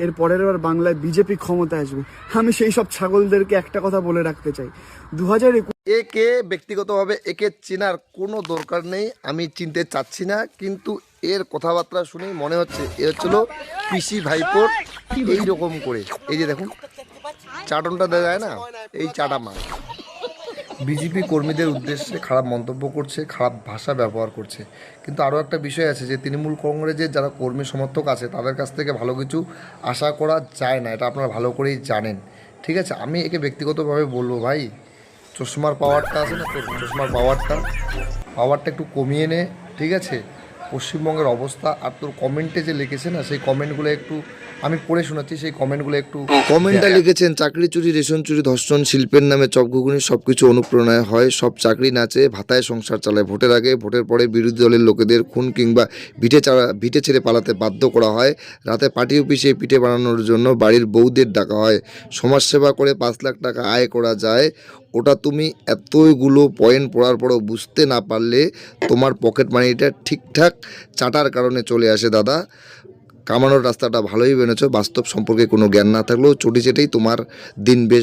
এর পরের বার বাংলায় বিজেপি ক্ষমতা আসবে। আমি সেই সব ছাগলদেরকে একটা কথা বলে রাখতে চাই, 2021 একে ব্যক্তিগতভাবে একে চেনার কোনো দরকার নেই, আমি চিনতে চাচ্ছি না, কিন্তু এর কথাবার্তা শুনেই মনে হচ্ছে এ হচ্ছিল পিসি ভাইপোর এইরকম করে। এই যে দেখুন চাটনটা দেওয়া যায় না, এই চাটা মার। বিজেপি কর্মীদের উদ্দেশ্যে খারাপ মন্তব্য করছে, খারাপ ভাষা ব্যবহার করছে। কিন্তু আরও একটা বিষয় আছে যে তৃণমূল কংগ্রেসের যারা কর্মী সমর্থক আছে তাদের কাছ থেকে ভালো কিছু আশা করা যায় না, এটা আপনারা ভালো করেই জানেন। ঠিক আছে, আমি একে ব্যক্তিগতভাবে বলবো ভাই, চশমার পাওয়ারটা আছে না, তোর চশমার পাওয়ারটা একটু কমিয়ে নে। ঠিক আছে, পশ্চিমবঙ্গের অবস্থা আর তোর কমেন্টে যে লিখেছে না সেই কমেন্টগুলো একটু আমি পড়ে শোনাচ্ছি, সেই কমেন্টগুলো একটু। কমেন্টটা লিখেছেন, চাকরি চুরি, রেশন চুরি, ধর্ষণ, শিল্পের নামে চপঘুগুনি সব কিছু অনুপ্রেরণায় হয়, সব চাকরি নাচে, ভাতায় সংসার চালায়, ভোটের আগে ভোটের পরে বিরোধী দলের লোকেদের খুন কিংবা ভিটে ছেড়ে পালাতে বাধ্য করা হয়, রাতে পার্টি অফিসে পিঠে বানানোর জন্য বাড়ির বউদের ডাকা হয়, সমাজসেবা করে 5 লাখ টাকা আয় করা যায়। ওটা তুমি এতগুলো পয়েন্ট পড়ার পরও বুঝতে না পারলে তোমার পকেট মানিটা ঠিকঠাক চাটার কারণে চলে আসে দাদা। কামানোর রাস্তাটা ভালোই বেনেছো, বাস্তব সম্পর্কে কোনো জ্ঞান না থাকলেও চটি চেটেই তোমার দিন বেশ